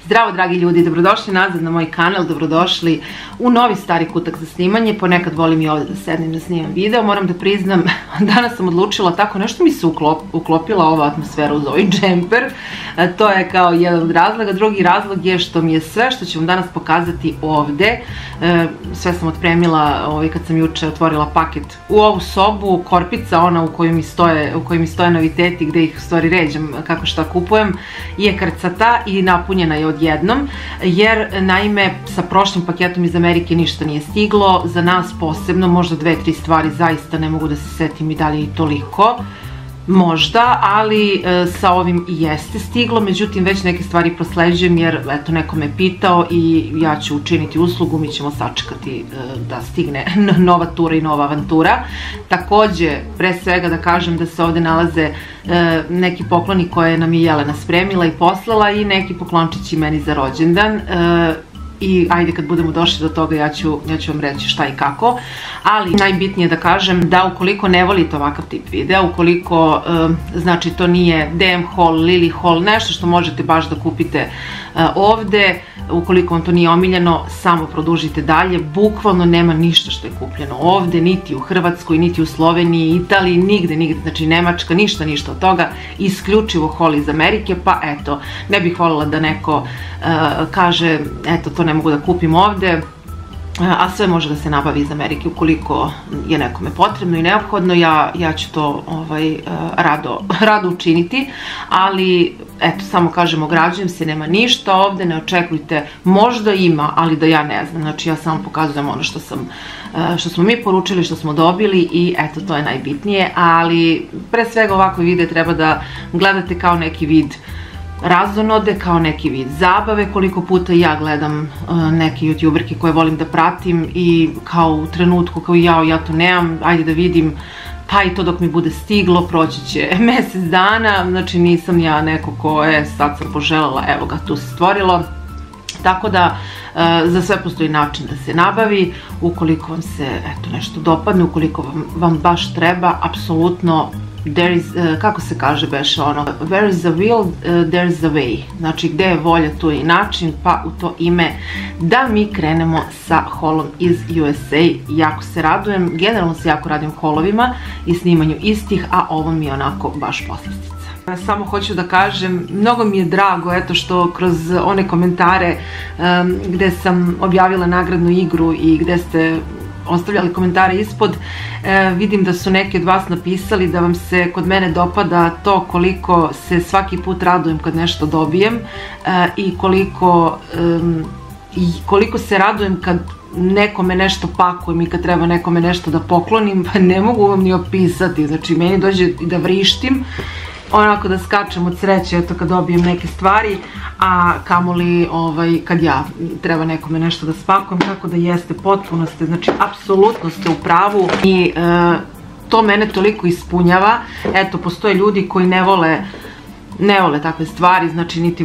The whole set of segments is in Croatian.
Zdravo dragi ljudi, dobrodošli nazad na moj kanal, dobrodošli u novi stari kutak za snimanje. Ponekad volim i ovdje da sednem da snimam video. Moram da priznam, danas sam odlučila tako, nešto mi se uklopila ova atmosfera uz ovaj džemper. To je kao jedan od razloga. Drugi razlog je što mi je sve što ću vam danas pokazati ovdje. Sve sam otpremila kad sam juče otvorila paket u ovu sobu. Korpica, ona u kojoj mi stoje noviteti, gdje ih u stvari ređam kako šta kupujem, je krcata i napunjena je odjednom, jer naime sa prošlim paketom iz Amerike ništa nije stiglo, za nas posebno, možda 2-3 stvari, zaista ne mogu da se setim i dalje i toliko, možda, ali sa ovim i jeste stiglo, međutim već neke stvari prosleđujem jer eto neko me pitao i ja ću učiniti uslugu, mi ćemo sačekati da stigne nova tura i nova avantura. Također, pre svega da kažem da se ovdje nalaze neki pokloni koje nam je Jelena spremila i poslala i neki poklončići meni za rođendan. I ajde kad budemo došli do toga ja ću vam reći šta i kako, ali najbitnije da kažem da ukoliko ne volite ovakav tip videa, ukoliko znači to nije DM haul, Lily haul, nešto što možete baš da kupite ovdje, ukoliko vam to nije omiljeno, samo produžite dalje, bukvalno nema ništa što je kupljeno ovdje, niti u Hrvatskoj, niti u Sloveniji, Italiji, nigde, znači Nemačka, ništa od toga, isključivo haul iz Amerike, pa eto, ne bih voljela da neko kaže, eto, to ne mogu da kupim ovdje, a sve može da se nabavi iz Amerike ukoliko je nekome potrebno i neophodno. Ja ću to rado učiniti, ali eto, samo kažem, ograđujem se, nema ništa ovdje, ne očekujte, možda ima, ali da ja ne znam, znači ja samo pokazujem ono što smo mi poručili, što smo dobili i eto, to je najbitnije, ali pre svega ovakve videe treba da gledate kao neki vid razonode, kao neki vid zabave, koliko puta ja gledam neke youtuberke koje volim da pratim i kao u trenutku kao ja to nemam, ajde da vidim, pa i to dok mi bude stiglo, proći će mjesec dana, znači nisam ja neko ko je sad sam poželjela, evo ga, tu se stvorilo. Tako da za sve postoji način da se nabavi, ukoliko vam se eto nešto dopadne, ukoliko vam baš treba, apsolutno there is, kako se kaže beše ono, where is the will, there is the way, znači gdje je volja tu je i način, pa u to ime da mi krenemo sa haulom iz USA. Jako se radujem, generalno se jako radim haulovima i snimanju istih, a ovo mi je onako baš poslastica. Samo hoću da kažem, mnogo mi je drago eto što kroz one komentare gdje sam objavila nagradnu igru i gdje ste ostavljali komentare ispod, vidim da su neki od vas napisali da vam se kod mene dopada to koliko se svaki put radujem kad nešto dobijem i koliko se radujem kad nekome nešto pakujem i kad treba nekome nešto da poklonim, pa ne mogu vam ni opisati, znači meni dođe da vrištim, onako da skačem od sreće eto kad dobijem neke stvari, a kamoli kad ja treba nekome nešto da spakujem, tako da jeste, potpuno ste, znači apsolutno ste u pravu i to mene toliko ispunjava. Eto, postoje ljudi koji ne vole takve stvari, znači niti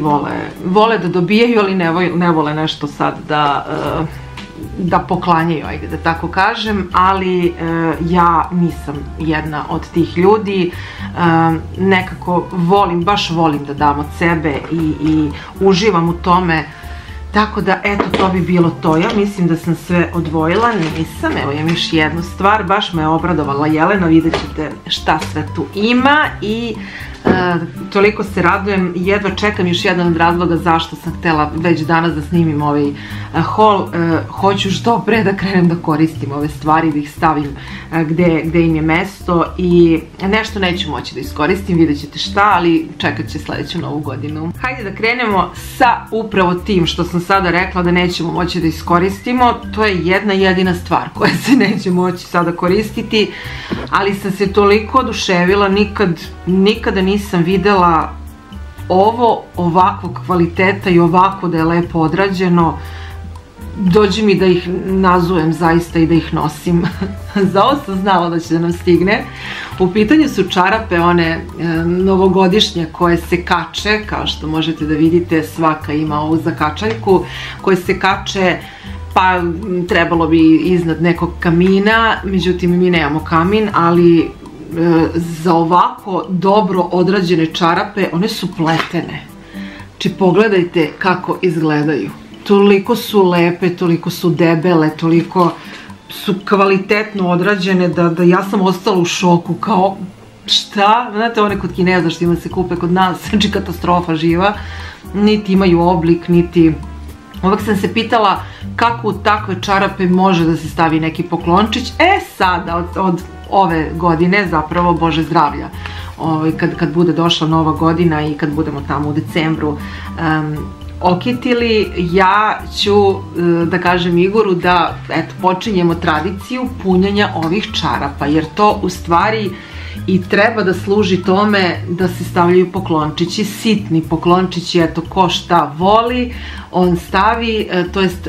vole da dobijaju, ali ne vole nešto sad da poklanjaju, ajde da tako kažem, ali ja nisam jedna od tih ljudi, nekako baš volim da dam od sebe i uživam u tome, tako da eto, to bi bilo to. Ja mislim da sam sve odvojila, nisam, evo imam još jednu stvar, baš me je obradovala Jelena, vidjet ćete šta sve tu ima i toliko se radujem, jedva čekam, još jedan od razloga zašto sam htjela već danas da snimim ovaj haul, hoću što pre da krenem da koristim ove stvari, da ih stavim gdje im je mesto i nešto neću moći da iskoristim, vidjet ćete šta, ali čekat će sljedeću novu godinu. Hajde da krenemo sa upravo tim što sam sada rekla da nećemo moći da iskoristimo. To je jedna jedina stvar koja se neće moći sada koristiti, ali sam se toliko oduševila, nikada nisam videla ovo ovakvog kvaliteta i ovako da je lepo odrađeno. Dođi mi da ih nazujem zaista i da ih nosim. Za ovo sam znala da će da nam stigne. U pitanju su čarape, one novogodišnje koje se kače, kao što možete da vidite, svaka ima ovu zakačaljku, koje se kače, pa trebalo bi iznad nekog kamina, međutim mi nemamo kamin, ali za ovako dobro odrađene čarape, one su pletene. Či pogledajte kako izgledaju. Toliko su lepe, toliko su debele, toliko su kvalitetno odrađene da ja sam ostala u šoku, kao šta? Znate, one kod Kineza što ima se kupe kod nas, znači katastrofa živa, niti imaju oblik, niti... Uvek sam se pitala kako u takve čarape može da se stavi neki poklončić. Sada, od ove godine, zapravo, Bože zdravlja, kad bude došla nova godina i kad budemo tamo u decembru okitili, ja ću da kažem Igoru da počinjemo tradiciju punjenja ovih čarapa, jer to u stvari i treba da služi tome da se stavljaju poklončići, sitni poklončići, eto ko šta voli, on stavi, to jest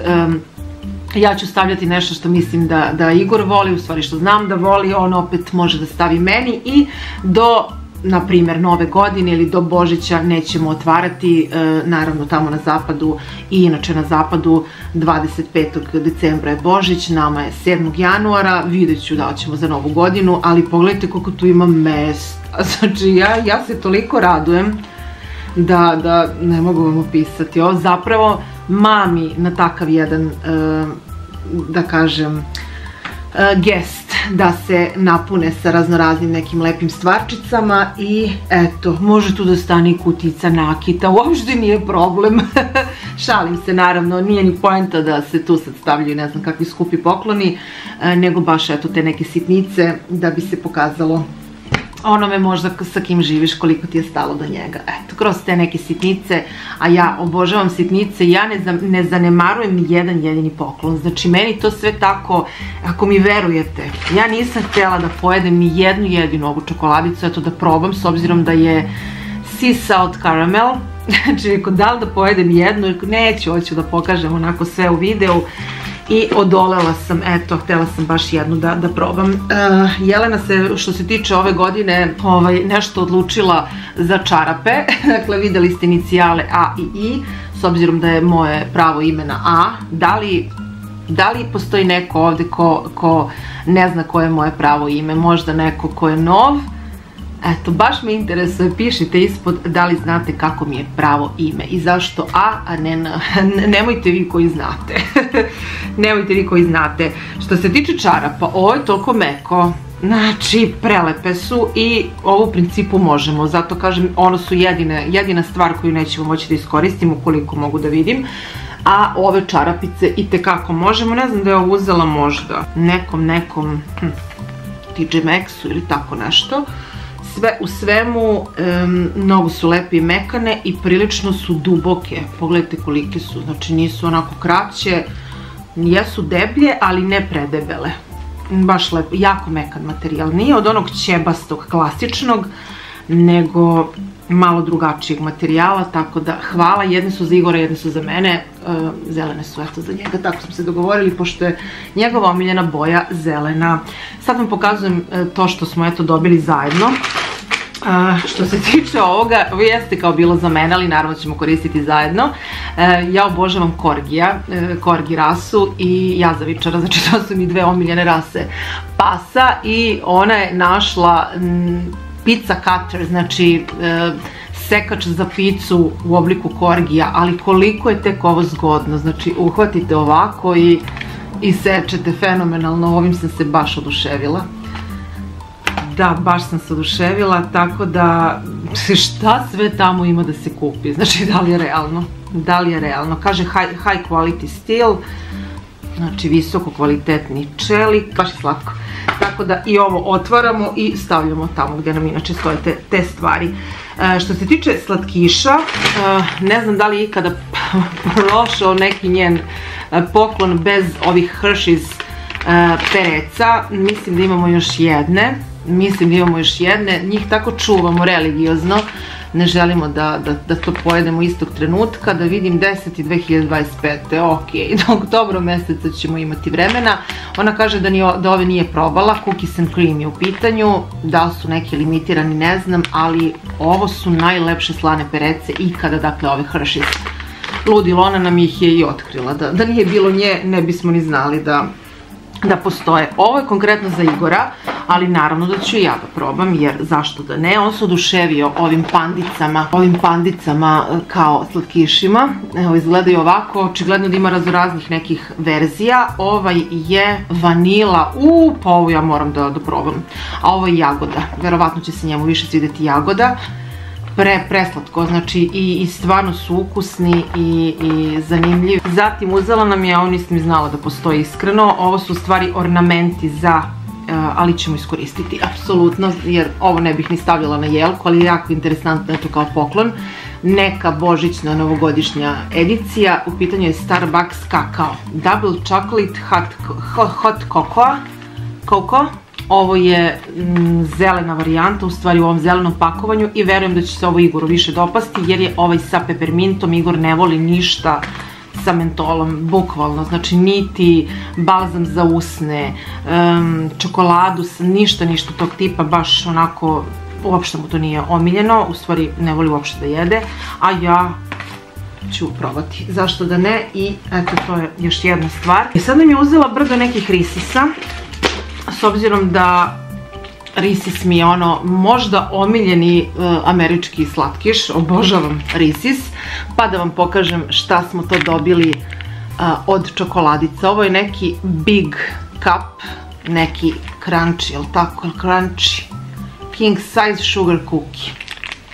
ja ću stavljati nešto što mislim da Igor voli, u stvari što znam da voli, on opet može da stavi meni i do, na primjer, Nove godine ili do Božića nećemo otvarati, naravno tamo na zapadu i inače na zapadu 25. decembra je Božić, nama je 7. januara, vidjet ću da ćemo za Novu godinu, ali pogledajte koliko tu ima mesta, znači ja se toliko radujem da ne mogu vam opisati. Ovo zapravo mami na takav jedan, da kažem, gest da se napune sa raznoraznim nekim lepim stvarčicama i eto, može tu da stane i kutica nakita, uopšte nije problem. Šalim se, naravno, nije ni poenta da se tu sad stavljaju ne znam kakvi skupi pokloni, nego baš eto te neke sitnice da bi se pokazalo onome možda sa kim živiš koliko ti je stalo do njega. Eto, kroz te neke sitnice, a ja obožavam sitnice, ja ne zanemarujem jedan jedini poklon, znači meni to sve tako, ako mi verujete, ja nisam htjela da pojedem ni jednu jedinu ovu čokoladicu, eto da probam, s obzirom da je sea salt caramel, znači rekao da li da pojedem jednu, neću, hoću da pokažem onako sve u videu. I odolela sam, eto, htjela sam baš jednu da probam. Jelena se, što se tiče ove godine, nešto odlučila za čarape. Dakle, videli ste inicijale A i I, s obzirom da je moje pravo ime na A. Da li postoji neko ovdje ko ne zna koje je moje pravo ime? Možda neko ko je nov? Eto, baš me interesuje, pišite ispod da li znate kako mi je pravo ime i zašto a ne N. Nemojte vi koji znate. Nemojte vi koji znate. Što se tiče čarapa, ovo je toliko meko, znači prelepe su i ovo u principu možemo, zato kažem, ono su jedina stvar koju nećemo moći da iskoristim ukoliko mogu da vidim, a ove čarapice i tekako možemo. Ne znam da je ovo uzela možda nekom TJ Maxxu ili tako nešto. Sve u svemu, mnogo su lepe i mekane i prilično su duboke. Pogledajte kolike su, znači nisu onako kraće, jesu deblje, ali ne predebele. Baš lepo, jako mekan materijal. Nije od onog ćebastog, klasičnog, nego malo drugačijeg materijala, tako da hvala. Jedne su za Igora, jedne su za mene, zelene su eto za njega, tako smo se dogovorili, pošto je njegova omiljena boja zelena. Sad vam pokazujem to što smo eto dobili zajedno. Što se tiče ovoga, ovo jeste kao bilo za mene, ali naravno ćemo koristiti zajedno. Ja obožavam korgi rasu i jazavičara, znači to su mi dve omiljene rase pasa i ona je našla pizza cutter, znači sekač za picu u obliku korgija, ali koliko je tek ovo zgodno, znači uhvatite ovako i sečete fenomenalno. Ovim sam se baš oduševila. Da, baš sam se oduševila, tako da šta sve tamo ima da se kupi, znači da li je realno, kaže high quality steel, znači visoko kvalitetni čelik, baš je slatko, tako da i ovo otvaramo i stavljamo tamo gdje nam inače stoje te stvari. Što se tiče slatkiša, ne znam da li je ikada prošao neki njen poklon bez ovih Hershey's pereca, mislim da imamo još jedne, njih tako čuvamo religiozno, ne želimo da to pojedemo istog trenutka, da vidim 10.2025. ok, do oktobra meseca ćemo imati vremena. Ona kaže da ove nije probala, cookies and cream je u pitanju, da su neki limitirani ne znam, ali ovo su najlepše slane perece ikada, dakle ove Hershey's. Ludilo, ona nam ih je i otkrila, da nije bilo nje ne bismo ni znali da postoje. Ovo je konkretno za Igora, ali naravno da ću ja da probam, jer zašto da ne. On se oduševio ovim pandicama kao slatkišima. Evo, izgledaju ovako, očigledno da ima raznoraznih nekih verzija. Ovaj je vanila, pa ovo ja moram da probam. A ovo je jagoda, verovatno će se njemu više svidjeti jagoda. Preslatko, znači i stvarno su ukusni i zanimljivi. Zatim uzela nam je, ovo nisam ni znala da postoji iskreno, ovo su u stvari ornamenti za, ali ćemo iskoristiti apsolutno, jer ovo ne bih ni stavljala na jelku, ali je jako interesantno, eto kao poklon. Neka božićna novogodišnja edicija, u pitanju je Starbucks kakao, double chocolate hot cocoa. Ovo je zelena varijanta, u stvari u ovom zelenom pakovanju, i verujem da će se ovo Igoru više dopasti, jer je ovaj sa pepermintom. Igor ne voli ništa sa mentolom, bukvalno, znači niti balzam za usne, čokoladu, ništa tog tipa, baš onako, uopšte mu to nije omiljeno, u stvari ne voli uopšte da jede, a ja ću probati, zašto da ne. I eto, to je još jedna stvar. I sad nam je uzela brdo nekih risisa, s obzirom da Reese's mi je ono možda omiljeni američki slatkiš, obožavam Reese's, pa da vam pokažem šta smo to dobili od čokoladica. Ovo je neki big cup, neki crunchy, jel tako, crunchy king size sugar cookie,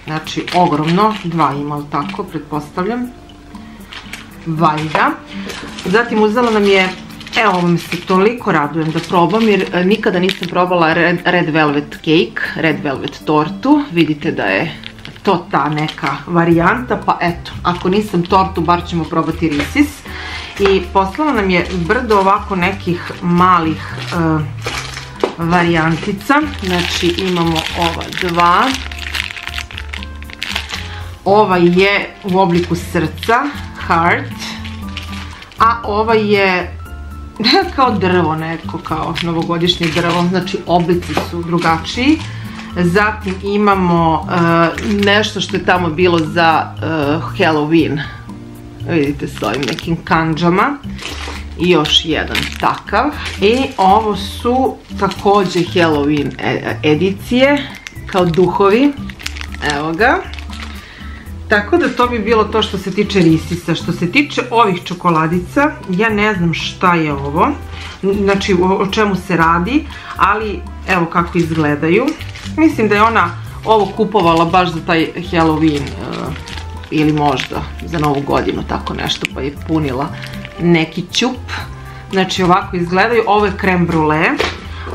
znači ogromno, dva ima, jel tako, pretpostavljam, valjda. Zatim uzela nam je, evo, ovo mi se toliko radujem da probam, jer nikada nisam probala red velvet cake, red velvet tortu. Vidite da je to ta neka varijanta, pa eto, ako nisam tortu, bar ćemo probati Reese's. I poslala nam je brdo ovako nekih malih varijantica, znači imamo ova dva. Ova je u obliku srca, heart, a ova je kao drvo neko, kao novogodišnje drvo, znači oblici su drugačiji. Zatim imamo nešto što je tamo bilo za Halloween, vidite, s ovim nekim kanđama, i još jedan takav. I ovo su također Halloween edicije, kao duhovi, evo ga. Tako da to bi bilo to što se tiče Reese'sa. Što se tiče ovih čokoladica, ja ne znam šta je ovo, znači o čemu se radi, ali evo kako izgledaju. Mislim da je ona ovo kupovala baš za taj Halloween ili možda za Novu godinu, tako nešto, pa je punila neki ćup. Znači ovako izgledaju, ovo je creme brulee,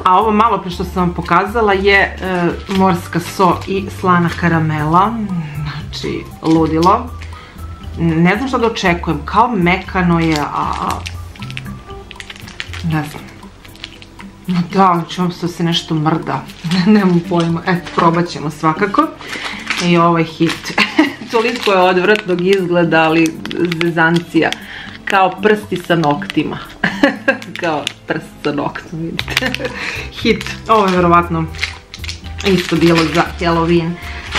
a ovo malo pre što sam vam pokazala je morska so i slana karamela. Znači, ludilo. Ne znam što da očekujem, kao mekano je, ne znam. Da, čuvam što se nešto mrda, nemam pojma, eto, probat ćemo svakako. I ovo je hit. Toliko je odvratnog izgleda, ali zezancija. Kao prsti sa noktima. Kao prst sa noktom, vidite. Hit. Ovo je verovatno isto bilo za Halloween.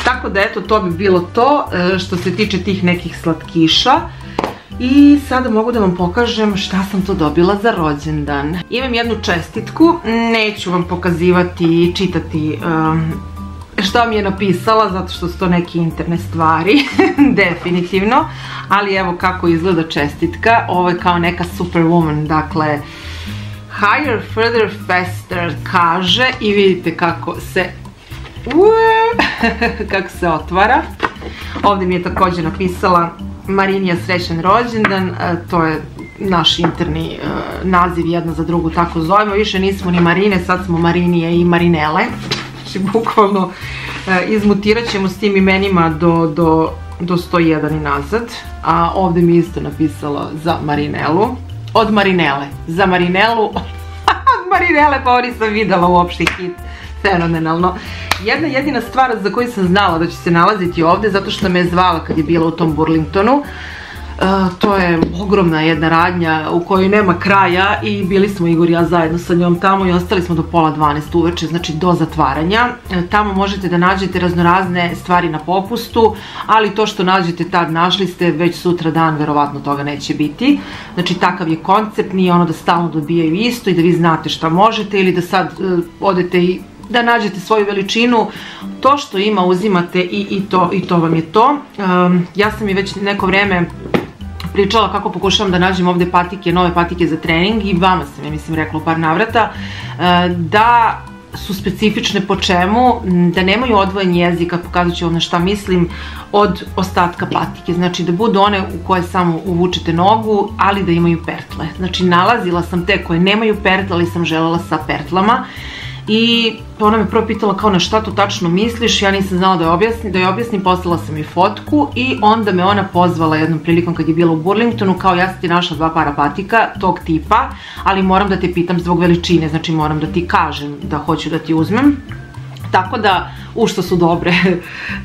Tako da eto, to bi bilo to što se tiče tih nekih slatkiša. I sada mogu da vam pokažem šta sam to dobila za rođendan. Imam jednu čestitku, neću vam pokazivati i čitati šta mi je napisala, zato što su to neke interne stvari, definitivno. Ali evo kako izgleda čestitka, ovo je kao neka superwoman, dakle higher, further, faster kaže, i vidite kako se kako se otvara. Ovdje mi je također napisala Marinija srećan rođendan, to je naš interni naziv, jedna za drugu tako zovemo, više nismo ni Marine, sad smo Marinije i Marinele, znači bukvalno izmutirat ćemo s tim imenima do 101 i nazad. A ovdje mi isto napisala za Marinelu, od Marinele, za Marinelu, od Marinele, pa ovo nisam videla uopšte, hit, fenomenalno. Jedna jedina stvar za koju sam znala da će se nalaziti ovdje, zato što me je zvala kad je bila u tom Burlingtonu, To je ogromna jedna radnja u kojoj nema kraja i bili smo Igor i ja zajedno sa njom tamo i ostali smo do pola 12 uveče, znači do zatvaranja. Tamo možete da nađete raznorazne stvari na popustu, ali to što nađete tad našli ste, već sutra dan verovatno toga neće biti. Znači takav je koncept, nije ono da stalno dobijaju isto i da vi znate šta možete ili da sad odete i da nađete svoju veličinu. To što ima uzimate i to vam je to. Ja sam i već neko vreme pričala kako pokušavam da nađem ovde patike, nove patike za trening i vama sam, ja mislim, rekla u par navrata da su specifične po čemu, da nemaju odvojen jezik, pokazat ću vam na šta mislim, od ostatka patike. Znači da budu one u koje samo uvučete nogu, ali da imaju pertle. Znači nalazila sam te koje nemaju pertle, ali sam želela sa pertlama. I ona me prvo pitala kao na šta to tačno misliš, ja nisam znala da joj objasnim, poslala sam joj fotku i onda me ona pozvala jednom prilikom kad je bila u Burlingtonu, kao ja sam ti našla 2 para patika tog tipa, ali moram da te pitam zbog veličine, znači moram da ti kažem da hoću da ti uzmem. Tako da, što su dobre,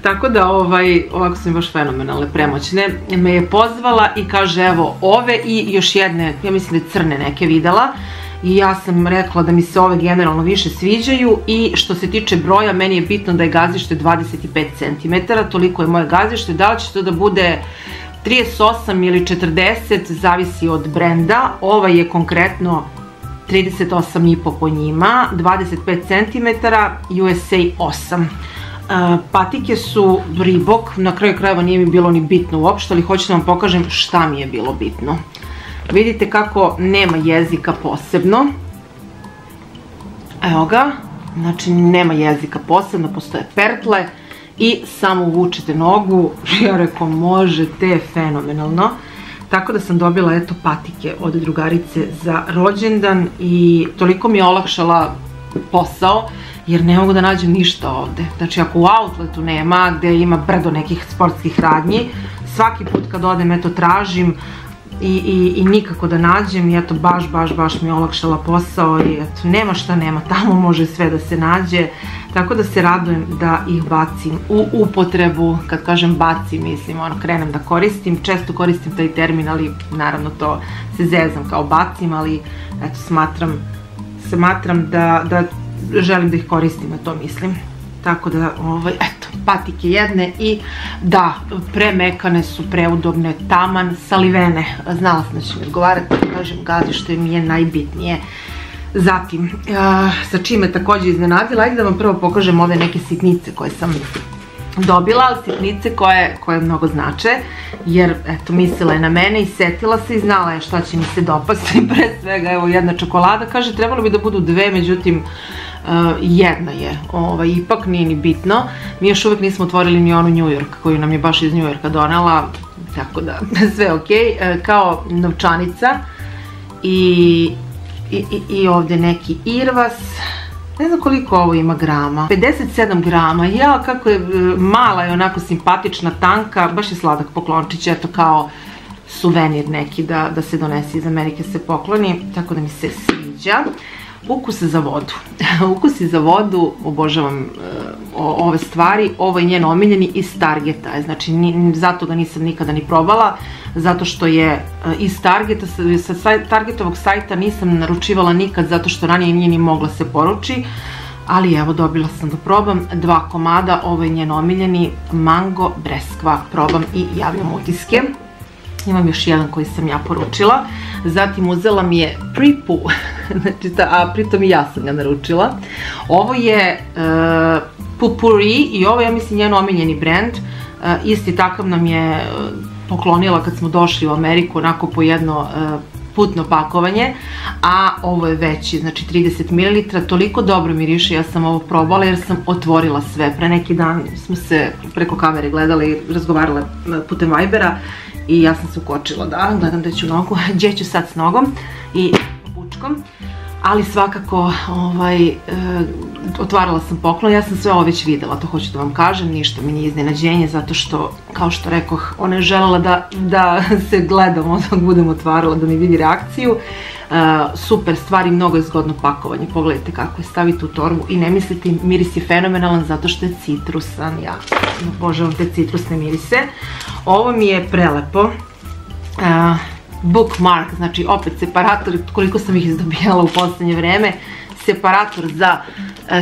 tako da ovako su mi baš fenomenalne, premoćne, me je pozvala i kaže evo ove i još jedne, ja mislim da je crne neke videla. I ja sam rekla da mi se ove generalno više sviđaju i što se tiče broja, meni je bitno da je gazište 25 cm, toliko je moje gazište. Da li će to da bude 38 ili 40, zavisi od brenda. Ovaj je konkretno 38,5 po njima, 25 cm, USA 8. Patike su Reebok, na kraju krajeva nije mi bilo ni bitno uopšte, ali hoću da vam pokažem šta mi je bilo bitno. Vidite kako nema jezika posebno. Evo ga, znači nema jezika posebno, postoje pertle i samo uvučete nogu. Ja rekao možete, fenomenalno. Tako da sam dobila eto patike od drugarice za rođendan i toliko mi je olakšala posao jer ne mogu da nađem ništa ovde. Znači ako u outletu nema, gde ima brdo nekih sportskih radnji, svaki put kad odem eto tražim i nikako da nađem i eto baš mi je olakšala posao i eto nema šta nema, tamo može sve da se nađe, tako da se radujem da ih bacim u upotrebu. Kad kažem bacim, mislim ono krenem da koristim, često koristim taj termin, ali naravno to se zezam kao bacim, ali eto smatram da želim da ih koristim, a to mislim. Tako da, eto, patike jedne i da, premekane su, preudobne, taman, salivene. Znala sam da će mi odgovarati, kažem, gazište mi je najbitnije. Zatim, sa čime također iznenadila, ajde da vam prvo pokažem ove neke sitnice koje sam dobila, ali sitnice koje mnogo znače, jer, eto, mislila je na mene i setila se i znala je šta će mi se dopasti. Pre svega, evo, jedna čokolada, kaže, trebalo bi da budu 2, međutim, jedna je, ipak nije ni bitno. Mi još uvek nismo otvorili ni onu New York koju nam je baš iz New Yorka donela, tako da sve ok, kao novčanica i ovde neki irvas. Ne znam koliko ovo ima grama, 57 grama, ja kako je mala i onako simpatična, tanka, baš je sladak poklončić, eto kao suvenir neki da se donese iz Amerike, se pokloni, tako da mi se sviđa. Ukus za vodu. Ukusi za vodu, obožavam ove stvari. Ovo je njen omiljeni iz Targeta. Znači, zato ga nisam nikada ni probala, zato što je iz Targeta, sa Targetovog sajta nisam naručivala nikad, zato što ranije nije ni mogla se poruči. Ali evo, dobila sam da probam 2 komada. Ovo je njen omiljeni mango breskva. Probam i javljam utiske. Imam još jedan koji sam ja poručila. Zatim uzela mi je Pripu, a pritom i ja sam ga naručila. Ovo je Pupuri i ovo je, ja mislim, njen omiljeni brand. Isti takav nam je poklonila kad smo došli u Ameriku, onako po jedno putno pakovanje, a ovo je veći, znači 30 ml, toliko dobro miriše, ja sam ovo probala jer sam otvorila sve. Pre neki dan smo se preko kamere gledali i razgovarale putem Vibera i ja sam se ukočila da gledam da ću nogu, gdje ću sad s nogom i bučkom, ali svakako otvarala sam poklon, ja sam sve ovo već videla, to hoću da vam kažem, ništa mi nije iznenađenje, zato što, kao što rekoh, ona je želela da se gledamo dok budem otvarala, da mi vidi reakciju. Super stvari, mnogo je zgodno pakovanje, pogledajte kako je, stavite u torbu i ne mislite, miris je fenomenalan zato što je citrusan, ja obožavam te citrusne mirise. Ovo mi je prelepo, bookmark, znači opet separator, koliko sam ih izdobijala u posljednje vreme, separator za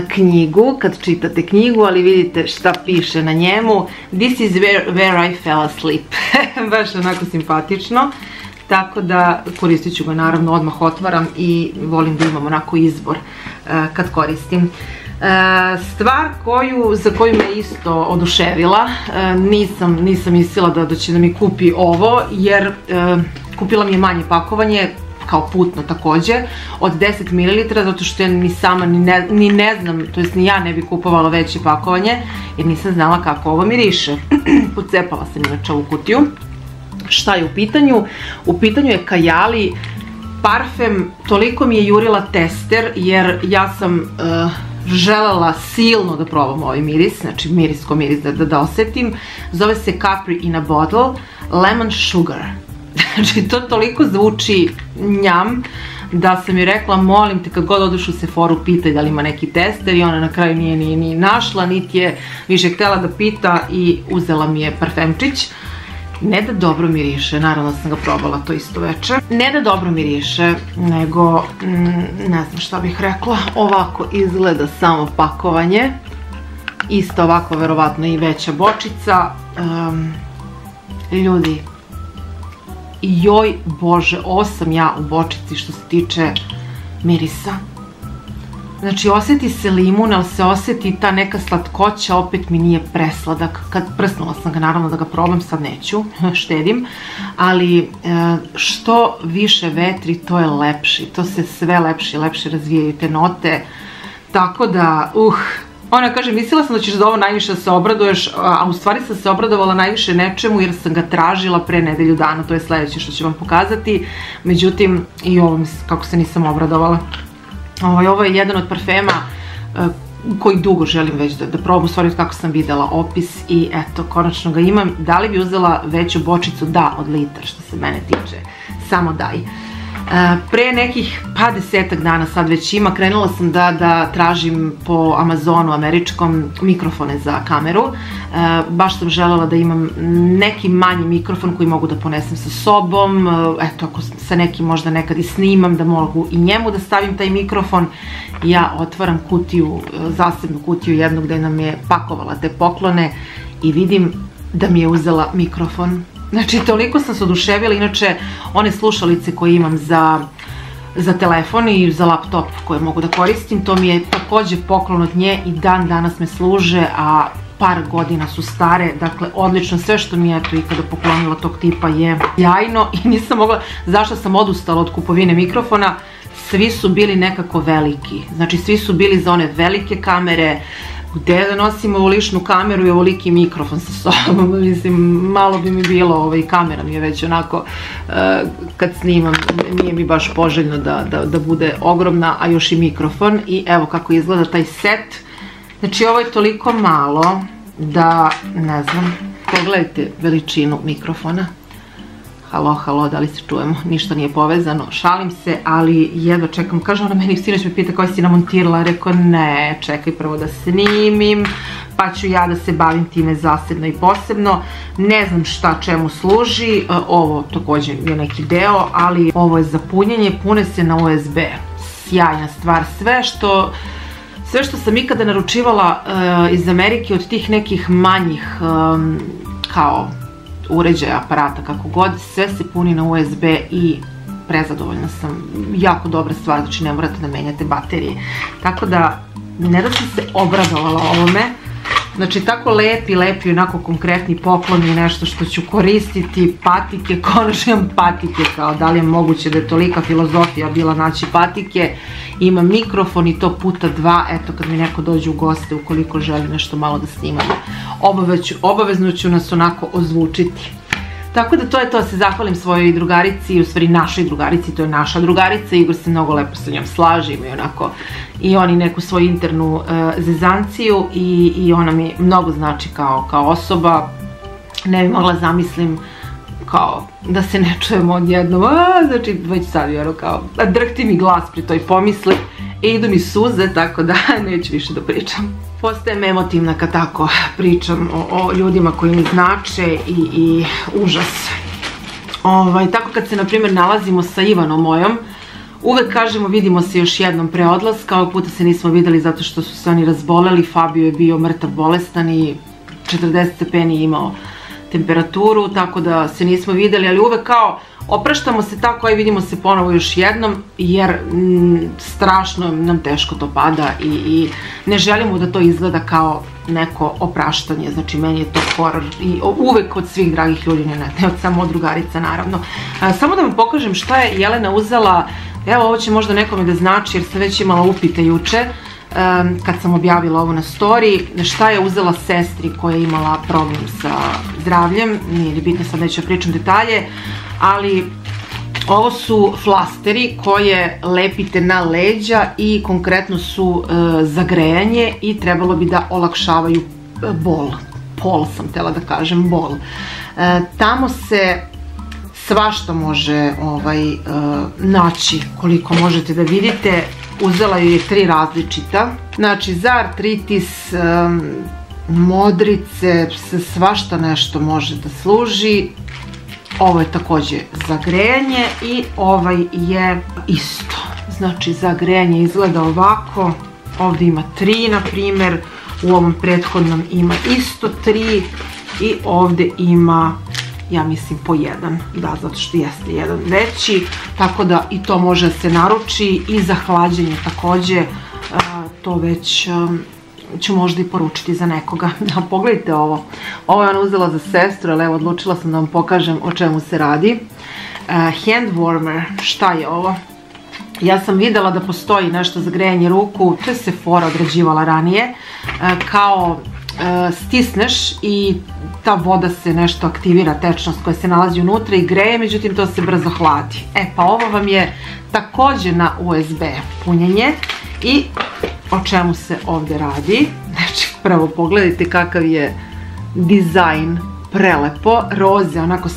knjigu, kad čitate knjigu, ali vidite šta piše na njemu. This is where I fell asleep. Baš onako simpatično. Tako da koristit ću ga, naravno odmah otvaram i volim da imam onako izbor kad koristim. Stvar za koju me isto oduševila, nisam mislila da će da mi kupi ovo, jer kupila mi je manje pakovanje, kao putno također, od 10 ml, zato što ja ni sama ni ne znam, to jest ni ja ne bi kupovala veće pakovanje, jer nisam znala kako ovo miriše. Pocepala sam inače ovu kutiju. Šta je u pitanju? U pitanju je Kajali parfem. Toliko mi je jurila tester, jer ja sam želela silno da probam ovaj miris, znači miris ko miris da osetim. Zove se Capri in a Bottle Lemon Sugar. Znači to toliko zvuči njam da sam joj rekla, molim te kad god odeš u Sephoru pitaj da li ima neki tester, i ona na kraju nije ni našla, niti je više htjela da pita i uzela mi je parfemčić. Ne da dobro miriše, naravno sam ga probala to isto večer. Ne da dobro miriše, nego, ne znam šta bih rekla, ovako izgleda samo pakovanje. Isto ovako, verovatno i veća bočica. Ljudi, joj bože, ovo sam ja u bočici što se tiče mirisa. Znači osjeti se limun, ali se osjeti ta neka slatkoća, opet mi nije presladak. Prsnula sam ga, naravno da ga probam, sad neću, štedim. Ali što više vetri, to je lepši. To se sve lepše razvijaju te note. Tako da, ona kaže, mislila sam da ćeš za ovo najviše da se obraduješ, a u stvari sam se obradovala najviše nečemu jer sam ga tražila pre nedelju dana, to je sljedeće što ću vam pokazati. Međutim, i ovom kako se nisam obradovala. Ovo je jedan od parfema koji dugo želim već da probam, u stvari kako sam videla opis i eto, konačno ga imam. Da li bi uzela veću bočicu? Da, od litar, što se mene tiče. Samo daj. Pre nekih 10 dana, sad već ima, krenula sam da tražim po Amazonu američkom mikrofone za kameru. Baš sam željela da imam neki manji mikrofon koji mogu da ponesem sa sobom. Eto, ako sa nekim možda nekad i snimam, da mogu i njemu da stavim taj mikrofon. Ja otvaram kutiju, zasebnu kutiju jednu gde nam je pakovala te poklone i vidim da mi je uzela mikrofon. Znači, toliko sam se oduševila, inače one slušalice koje imam za telefon i za laptop koje mogu da koristim, to mi je također poklon od nje i dan danas me služe, a par godina su stare, dakle odlično, sve što mi je to ikada poklonila tog tipa je jajno i nisam mogla, zašto sam odustala od kupovine mikrofona, svi su bili nekako veliki, znači svi su bili za one velike kamere, gde da nosim ovoličnu kameru i ovoliki mikrofon sa sobom, mislim, malo bi mi bilo, kamera mi je već onako, kad snimam, nije mi baš poželjno da bude ogromna, a još i mikrofon, i evo kako izgleda taj set. Znači ovo je toliko malo da, ne znam, pogledajte veličinu mikrofona. Halo, da li se čujemo? Ništa nije povezano, šalim se, ali jedva čekam. Kaže ona meni, sinoć me pita koji si namontirala, rekao ne, čekaj prvo da snimim, pa ću ja da se bavim time zasebno i posebno. Ne znam šta čemu služi, ovo također je neki deo, ali ovo je za punjenje, pune se na USB. Sjajna stvar, sve što sam ikada naručivala iz Amerike od tih nekih manjih, kao uređaja, aparata, kako god, sve se puni na USB i prezadovoljna sam. Jako dobra stvar, znači ne morate da menjate baterije. Tako da, ne da sam se obradovala ovome, znači tako lepi, onako konkretni pokloni i nešto što ću koristiti, patike, konačno imam patike, kao da li je moguće da je tolika filozofija bila naći patike, imam mikrofon i to puta 2, eto kad mi neko dođe u goste, ukoliko želi nešto malo da snimamo. Obavezno ću nas onako ozvučiti. Tako da to je to, se zahvalim svojoj drugarici, u stvari našoj drugarici, to je naša drugarica, Igor se mnogo lepo sa njom slaže, imaju onako i oni neku svoju internu zezanciju i ona mi mnogo znači kao osoba, ne bi mogla zamislim kao da se ne čujemo odjednom, znači već sad kao drhti mi glas pri toj pomisli i idu mi suze, tako da neću više da pričam. Postajem emotivna kad tako pričam o ljudima koji mi znače i Tako kad se, na primjer, nalazimo sa Ivanom mojom, uvek kažemo vidimo se još jednom pre odlaska. Ovog puta se nismo videli zato što su se oni razboleli. Fabio je bio mrtav bolestan i 40 stepeni imao temperaturu, tako da se nismo videli, ali uvek kao opraštamo se tako, aj vidimo se ponovo još jednom, jer strašno nam teško to pada i ne želimo da to izgleda kao neko opraštanje, znači meni je to horor i uvek od svih dragih ljudi, ne od samo od drugarica naravno. Samo da vam pokažem šta je Jelena uzela, evo ovo će možda nekome da znači jer sam već imala upite juče, kad sam objavila ovo na story, šta je uzela sestri koja je imala problem sa zdravljem, nije li bitno, sad neću pričam detalje, ali ovo su flasteri koje lepite na leđa i konkretno su za grejanje i trebalo bi da olakšavaju bol sam htjela da kažem, bol. Tamo se svašta može naći, koliko možete da vidite. Uzela ju je 3 različita, znači za artritis, modrice, svašta nešto može da služi. Ovo je također za grejanje i ovaj je isto, znači za grejanje izgleda ovako. Ovdje ima 3 na primjer, u ovom prethodnom ima isto 3 i ovdje ima, ja mislim, po 1, da, zato što jeste jedan veći, tako da i to može da se naruči i za hlađenje također, to već ću možda i poručiti za nekoga. Da, pogledajte ovo. Ovo je ona uzela za sestru, ali evo odlučila sam da vam pokažem o čemu se radi. Hand warmer, šta je ovo? Ja sam videla da postoji nešto za grejanje ruku, to je Sephora odrađivala ranije, kao stisneš i ta voda se nešto aktivira, tečnost koja se nalazi unutra i greje, međutim to se brzo hladi. Pa ovo vam je također na USB punjenje i o čemu se ovdje radi. Znači prvo pogledajte kakav je dizajn, prelepo, roze, onako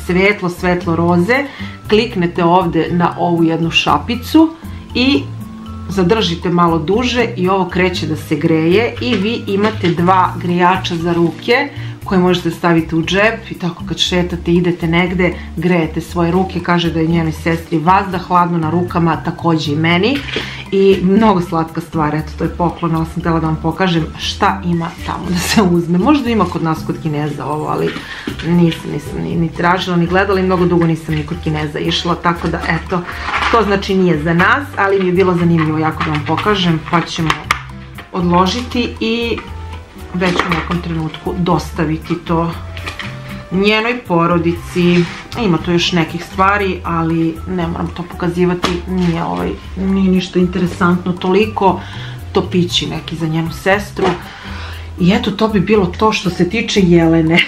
svetlo roze, kliknete ovdje na ovu jednu šapicu i zadržite malo duže i ovo kreće da se greje i vi imate 2 grejača za ruke koje možete staviti u džep i tako kad šetate, idete negde, grejete svoje ruke. Kaže da je njenoj sestri vazda hladno na rukama, također i meni, i mnogo slatka stvar. Eto, to je poklon, ali sam htjela da vam pokažem šta ima tamo da se uzme. Možda ima kod nas, kod Kineza ovo, ali nisam ni tražila ni gledala i mnogo dugo nisam ni kod Kineza išla, tako da eto, to znači nije za nas, ali mi je bilo zanimljivo jako da vam pokažem, pa ćemo odložiti i već u nekom trenutku dostaviti to njenoj porodici. Ima tu još nekih stvari, ali ne moram to pokazivati, nije ništa interesantno toliko, topići neki za njenu sestru. I eto, to bi bilo to što se tiče Jelene.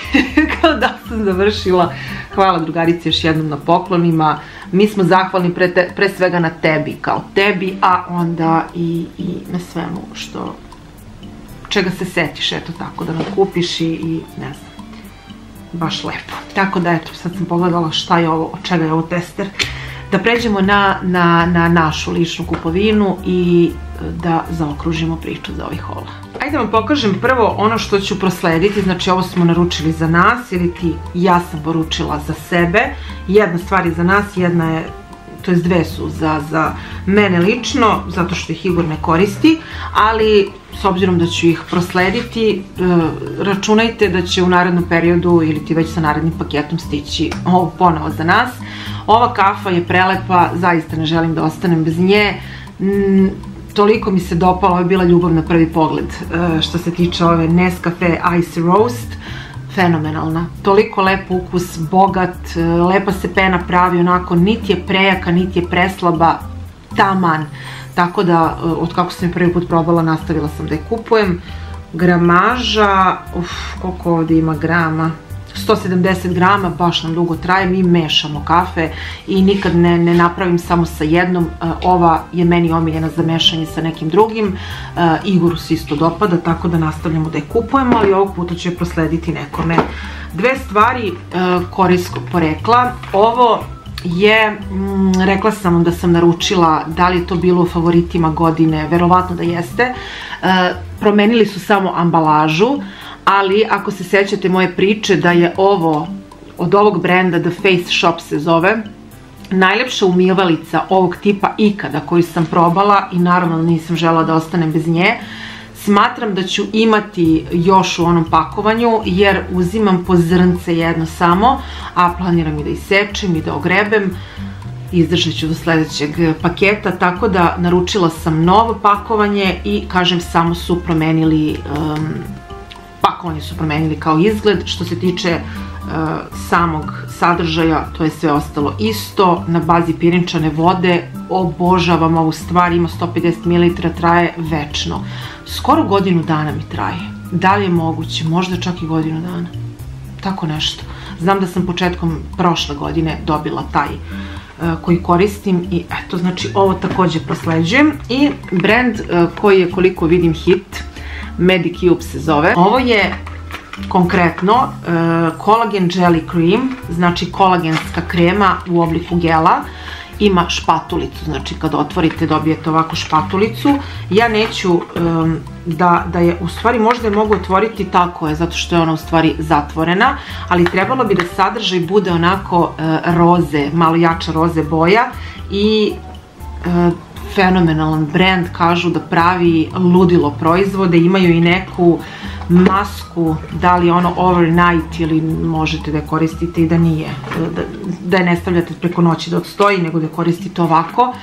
Kao da sam završila. Hvala drugarici još jednom na poklonima. Mi smo zahvalni pre svega na tebi, kao tebi, a onda i na svemu čega se setiš, eto tako, da nam kupiš i ne znam, baš lepo. Tako da eto, sad sam pogledala šta je ovo, od čega je ovo tester. Da pređemo na našu ličnu kupovinu i da zaokružimo priču za ovaj haul. Ajde vam pokažem prvo ono što ću proslediti, znači ovo smo naručili za nas, ili ja sam poručila za sebe. Jedna stvar je za nas, jedna je, to jest 2 su za mene lično, zato što ih Igor ne koristi, ali s obzirom da ću ih proslediti, računajte da će u narednom periodu ili ti već sa narednim paketom stići ovo ponovo za nas. Ova kafa je prelepa, zaista ne želim da ostanem bez nje. Toliko mi se dopala, ovo je bila ljubav na prvi pogled što se tiče ove Nescafe Ice Roast. Fenomenalna, toliko lep ukus, bogat, lepa se pena pravi, onako niti je prejaka, niti je preslaba, taman. Tako da, od kako sam je prvi put probala, nastavila sam da je kupujem. Gramaža, koliko ovdje ima grama? 170 grama, baš nam dugo traje. Mi mešamo kafe i nikad ne napravim samo sa jednom. Ova je meni omiljena za mešanje sa nekim drugim. Igoru se isto dopada, tako da nastavljamo da je kupujemo, ali ovog puta ću je proslediti nekome. 2 stvari korejskog porekla. Ovo je, rekla sam vam da sam naručila, da li je to bilo u favoritima godine, verovatno da jeste. Promenili su samo ambalažu, ali ako se sećate moje priče da je ovo od ovog brenda, The Face Shop se zove. Najlepša umivalica ovog tipa ikada koju sam probala i naravno nisam želela da ostanem bez nje. Smatram da ću imati još u onom pakovanju jer uzimam po zrnce jedno samo, a planiram i da isečem i da ogrebem. Izdržat ću do sljedećeg paketa, tako da naručila sam novo pakovanje i kažem samo su promenili, pakovanje su promenili kao izgled. Što se tiče samog sadržaja, to je sve ostalo isto, na bazi pirinčane vode. Obožavam ovu stvar, ima 150 ml, traje večno. Skoro godinu dana mi traje. Da li je moguće? Možda čak i godinu dana. Tako nešto. Znam da sam početkom prošle godine dobila taj koji koristim i eto, znači ovo također prosleđujem. I brand koji je, koliko vidim, hit, Medicube se zove. Ovo je konkretno Collagen Jelly Cream, znači kolagenska krema u obliku gela. Ima špatulicu, znači kad otvorite dobijete ovako špatulicu. Ja neću da je, u stvari možda je mogu otvoriti, tako je, zato što je ona u stvari zatvorena, ali trebalo bi da sadržaj bude onako roze, malo jača roze boja i fenomenalan brand, kažu da pravi ludilo proizvode, imaju i neku masku, da li ono overnight ili možete da je koristite i da nije, da je ne stavljate preko noći da odstoji, nego da je koristite ovako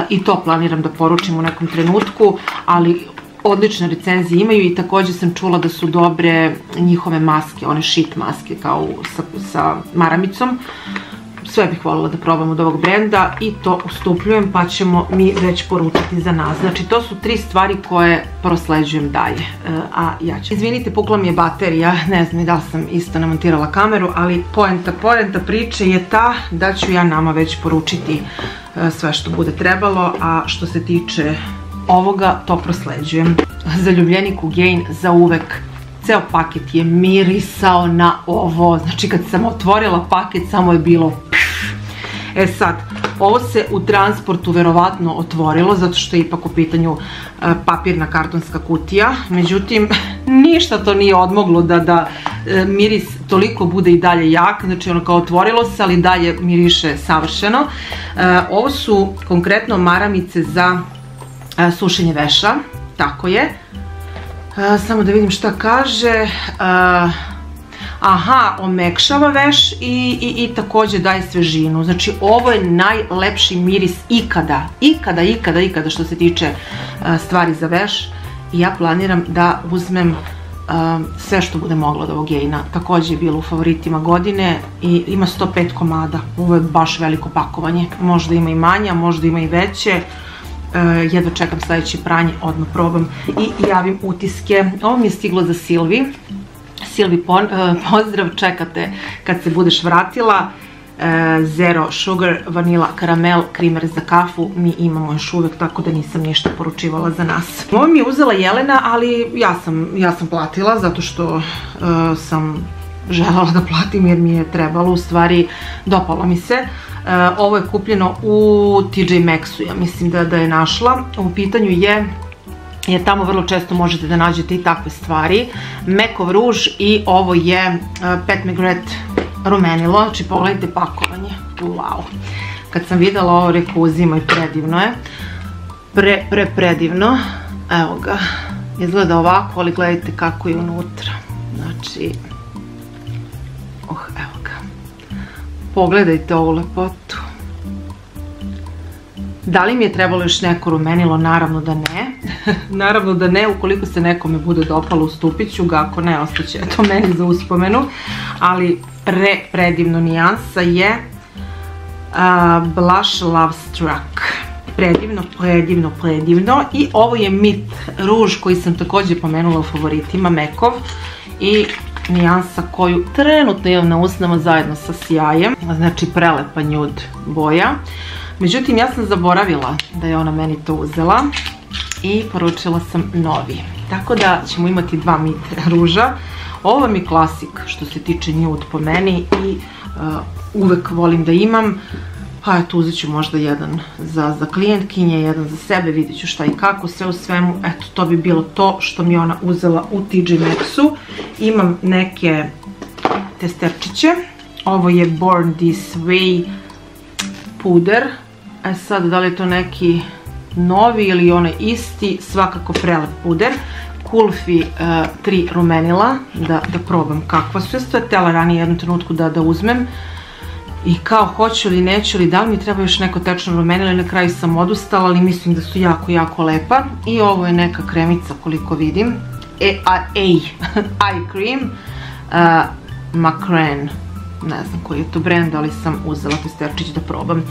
i to planiram da poručim u nekom trenutku, ali odlične recenzije imaju i također sam čula da su dobre njihove maske, one sheet maske kao sa maramicom. Sve bih voljela da probam od ovog brenda i to ustupljujem, pa ćemo mi već poručiti za nas. Znači to su 3 stvari koje prosleđujem dalje, a ja ću. Izvinite, pukla mi je baterija, ne znam da li sam isto namontirala kameru, ali poenta priče je ta da ću ja nama već poručiti sve što bude trebalo, a što se tiče ovoga, to prosleđujem. Zaljubljenik u Gain za uvek. Ceo paket je mirisao na ovo, znači kad sam otvorila paket samo je bilo E sad, ovo se u transportu verovatno otvorilo, zato što je ipak u pitanju papirna kartonska kutija, međutim ništa to nije odmoglo da miris toliko bude i dalje jak, znači ono kao otvorilo se, ali dalje miriše savršeno. Ovo su konkretno maramice za sušenje veša, tako je. Samo da vidim šta kaže. Aha, omekšava veš i također daje svežinu. Znači ovo je najlepši miris ikada što se tiče stvari za veš. I ja planiram da uzmem sve što bude moglo od ovog Gaina. Također je bilo u favoritima godine i ima 105 komada. Ovo je baš veliko pakovanje. Možda ima i manje, možda ima i veće. Jedva čekam sljedeće pranje, odmah probam i javim utiske. Ovo mi je stiglo za Silvi. Silvi, pozdrav, čekate kad se budeš vratila. Zero sugar, vanila, karamel, krimer za kafu mi imamo još uvijek, tako da nisam ništa poručivala za nas. Ovo mi je uzela Jelena, ali ja sam platila zato što sam željela da platim jer mi je trebalo, u stvari dopalo mi se. Ovo je kupljeno u TJ Maxxu, ja mislim da je našla. U pitanju je, jer tamo vrlo često možete da nađete i takve stvari, Mekov ruž i ovo je Pat McGrath rumenilo. Znači pogledajte pakovanje, wow. Kad sam vidjela ovo rekao uzimaj, predivno je, predivno. Evo ga, izgleda ovako, ali gledajte kako je unutra, znači evo ga, pogledajte ovu lepotu. Da li mi je trebalo još neko rumenilo? Naravno da ne. Naravno da ne, ukoliko se nekome bude dopalo ustupit ću ga, ako ne ostaće to meni za uspomenu. Ali predivno, nijansa je Blush Love Struck. Predivno. I ovo je Mit ruž koji sam također pomenula u favoritima, Mekov. I nijansa koju trenutno imam na usnama zajedno sa sjajem. Znači prelepa nude boja. Međutim, ja sam zaboravila da je ona meni to uzela i poručila sam novi. Tako da ćemo imati 2 Mit ruža. Ovo mi je klasik što se tiče nude po meni i uvek volim da imam. Pa eto, uzet ću možda jedan za klijentkinje, jedan za sebe, vidjet ću šta i kako, sve u svemu. Eto, to bi bilo to što mi je ona uzela u TJ Maxxu. Imam neke testerčiće. Ovo je Born This Way puder. Sad, da li je to neki novi ili onaj isti, svakako prelep puder. Kulfi 3 rumenila, da probam kakva su. Ja sam to htjela ranije jednu trenutku da uzmem. I kao hoću li, neću li, da li mi treba još neko tečno rumenilo i na kraju sam odustala, ali mislim da su jako, jako lepa. I ovo je neka kremica koliko vidim. Eye Cream. Macran. Ne znam koji je to brand, ali sam uzela testerčić da probam.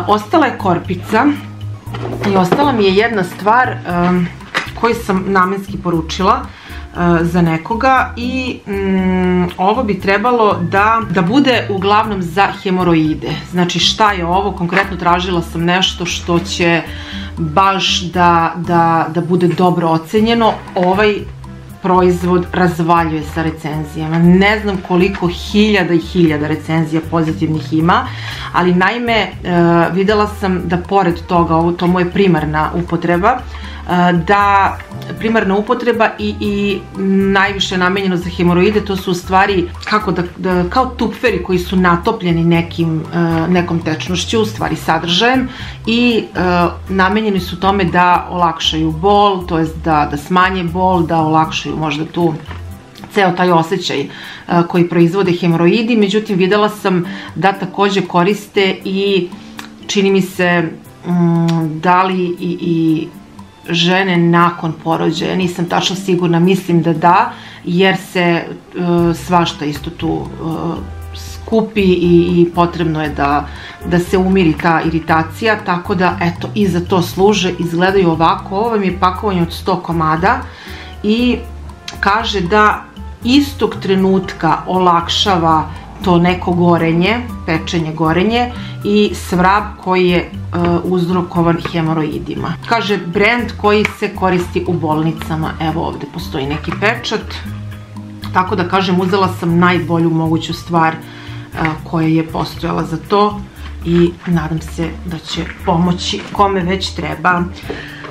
Ostala je korpica i ostala mi je jedna stvar koju sam namenski poručila za nekoga i ovo bi trebalo da bude uglavnom za hemoroide. Znači šta je ovo? Konkretno tražila sam nešto što će baš da bude dobro ocenjeno. Ovaj proizvod razvaljuje sa recenzijama. Ne znam koliko hiljada i hiljada recenzija pozitivnih ima, ali naime videla sam da pored toga, to mu je primarna upotreba, i najviše namenjeno za hemoroide, to su u stvari kao tupferi koji su natopljeni nekom tečnošću, u stvari sadržajem, i namenjeni su tome da olakšaju bol, to jest da smanje bol, da olakšaju možda tu ceo taj osjećaj koji proizvode hemoroidi. Međutim, videla sam da također koriste i čini mi se da li i žene nakon porođaja, nisam tačno sigurna, mislim da, jer se svašta isto tu skupi i potrebno je da se umiri ta iritacija, tako da eto, i za to služe. Izgledaju ovako. Ovo vam je pakovanje od 100 komada i kaže da istog trenutka olakšava to neko gorenje, pečenje, gorenje i svrab koji je uzrokovan hemoroidima. Kaže brand koji se koristi u bolnicama. Evo ovdje postoji neki pečat. Tako da kažem, uzela sam najbolju moguću stvar koja je postojala za to i nadam se da će pomoći kome već treba.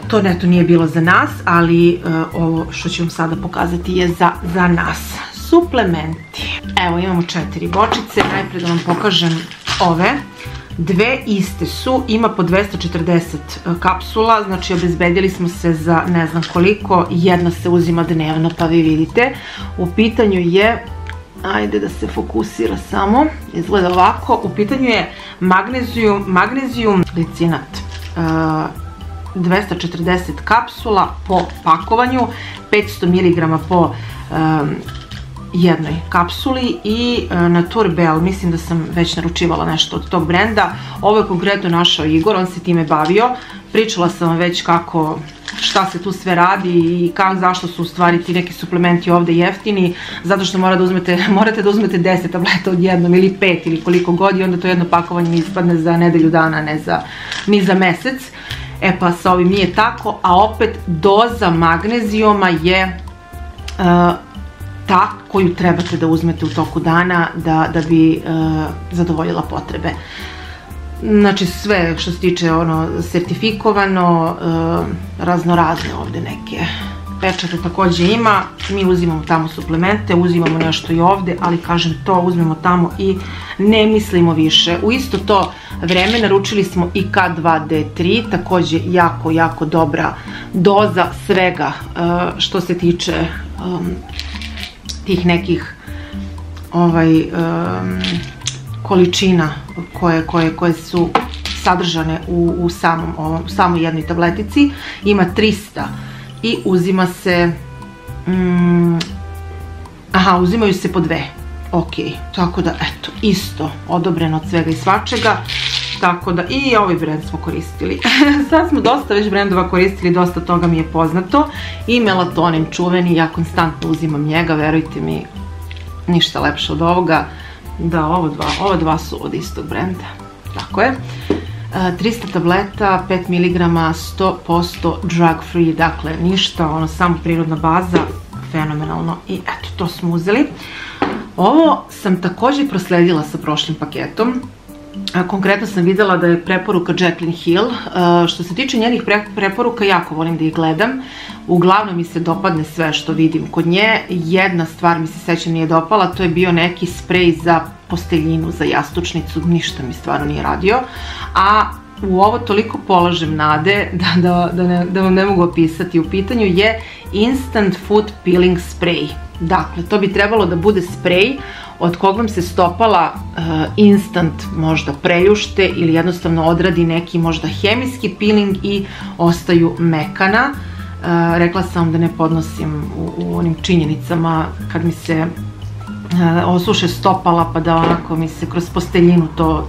To neto nije bilo za nas, ali ovo što ću vam sada pokazati je za nas. Suplementi. Evo, imamo 4 bočice. Najprije da vam pokažem ove. Dve iste su, ima po 240 kapsula, znači obezbedili smo se za ne znam koliko, jedna se uzima dnevno, pa vi vidite. U pitanju je, ajde da se fokusira samo, izgleda ovako, u pitanju je magnezijum glicinat. 240 kapsula po pakovanju, 500 mg po jednoj kapsuli i Naturbel, mislim da sam već naručivala nešto od tog brenda. Ovo je konkretno našao Igor, on se time bavio. Pričala sam vam već šta se tu sve radi i zašto su u stvari ti neki suplementi ovdje jeftini, zato što morate da uzmete 10 tableta odjednom ili 5 ili koliko god i onda to jedno pakovanje ispadne za nedelju dana, ni za mesec. E pa sa ovim nije tako, a opet doza magnezijuma je ta koju trebate da uzmete u toku dana da bi zadovoljila potrebe. Znači sve što se tiče sertifikovano, raznorazne ovdje neke pečate također ima. Mi uzimamo tamo suplemente, uzimamo nešto i ovdje, ali kažem to uzmemo tamo i ne mislimo više. U isto to vreme naručili smo i K2D3, također jako, jako dobra doza svega što se tiče tih nekih količina koje su sadržane u samoj jednoj tabletici. Ima 300 i uzima se uzimaju se po 2. Ok, tako da eto, isto odobreno od svega i svačega. Tako da i ovaj brend smo koristili. Sad smo dosta već brendova koristili, dosta toga mi je poznato. I melatonin čuveni, ja konstantno uzimam njega, verujte mi, ništa lepše od ovoga. Da, ova dva su od istog brenda. Tako je. 300 tableta, 5 mg, 100% drug free, dakle ništa, samo prirodna baza, fenomenalno. I eto, to smo uzeli. Ovo sam također prosledila sa prošlim paketom. Konkretno sam vidjela da je preporuka Jaclyn Hill. Što se tiče njenih preporuka, jako volim da ih gledam. Uglavnom mi se dopadne sve što vidim kod nje. Jedna stvar mi se sećam nije dopala, to je bio neki sprej za posteljinu, za jastučnicu, ništa mi stvarno nije radio, a u ovo toliko polažem nade da vam ne mogu opisati. U pitanju je Instant Food Peeling Spray. Dakle, to bi trebalo da bude sprej od kog vam se stopala instant možda preljušte ili jednostavno odradi neki možda hemijski peeling i ostaju mekana. Rekla sam da ne podnosim u onim činjenicama kad mi se osuše stopala pa da onako mi se kroz posteljinu to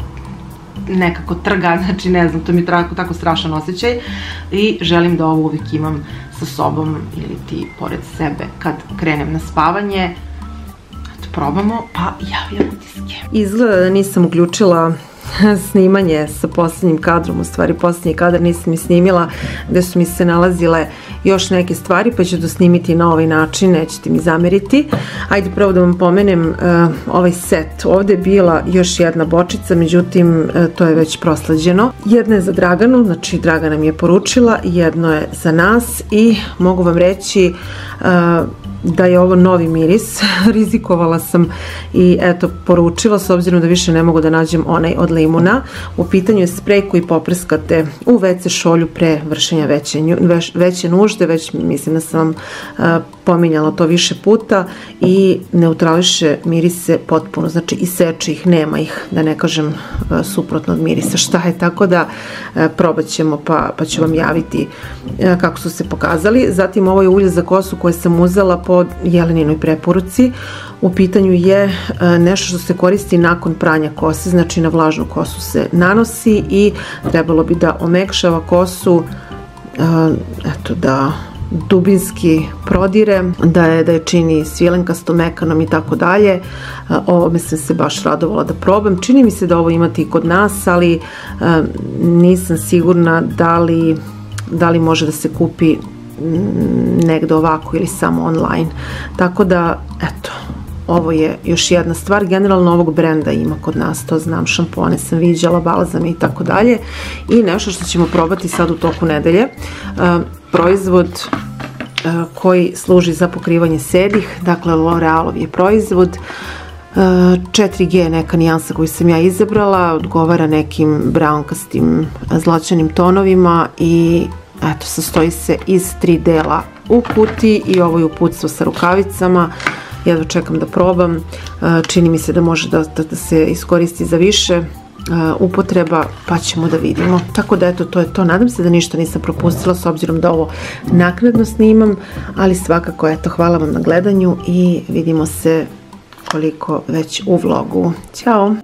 nekako trga, znači ne znam, to mi je tako strašan osjećaj i želim da ovo uvijek imam sa sobom ili ti pored sebe kad krenem na spavanje. Eto, probamo pa javljam utiske. Izgleda da nisam uključila snimanje sa posljednjim kadrom, u stvari posljednji kadar nisam i snimila gde su mi se nalazile još neke stvari, pa ću to snimiti na ovaj način, nećete mi zameriti. Ajde prvo da vam pomenem ovaj set. Ovde je bila još jedna bočica, međutim to je već proslađeno. Jedna je za Draganu, znači Dragana mi je poručila, jedno je za nas i mogu vam reći da je ovo novi miris. Rizikovala sam i eto poručila, s obzirom da više ne mogu da nađem onaj od limuna. U pitanju je sprej koji poprskate u WC šolju pre vršenja veće nužde, već mislim da sam pominjala to više puta, i neutrališe mirise potpuno, znači iseče ih, nema ih, da ne kažem suprotno od mirisa šta je, tako da probat ćemo pa ću vam javiti kako su se pokazali. Zatim ovo je ulje za kosu koje sam uzela po Jeleninoj preporuci. U pitanju je nešto što se koristi nakon pranja kose, znači na vlažnu kosu se nanosi i trebalo bi da omekšava kosu, eto da dubinski prodire, da je čini svilenkasto, mekanom i tako dalje. Ovome sam se baš radovala da probam. Čini mi se da ovo imate i kod nas, ali nisam sigurna da li može da se kupi negde ovako ili samo online. Tako da, eto, ovo je još jedna stvar. Generalno ovog brenda ima kod nas, to znam, šampone sam viđala, balzame i tako dalje. I nešto što ćemo probati sad u toku nedelje. Proizvod koji služi za pokrivanje sedih, dakle L'Orealov je proizvod. 4G je neka nijansa koju sam ja izabrala, odgovara nekim brownkastim zlačanim tonovima i eto, sastoji se iz 3 dela u kutiji i ovo je uputstvo sa rukavicama. Jedva čekam da probam. Čini mi se da može da se iskoristi za više upotreba, pa ćemo da vidimo. Tako da eto, to je to. Nadam se da ništa nisam propustila, s obzirom da ovo naknadno snimam, ali svakako eto, hvala vam na gledanju i vidimo se koliko već u vlogu. Ćao!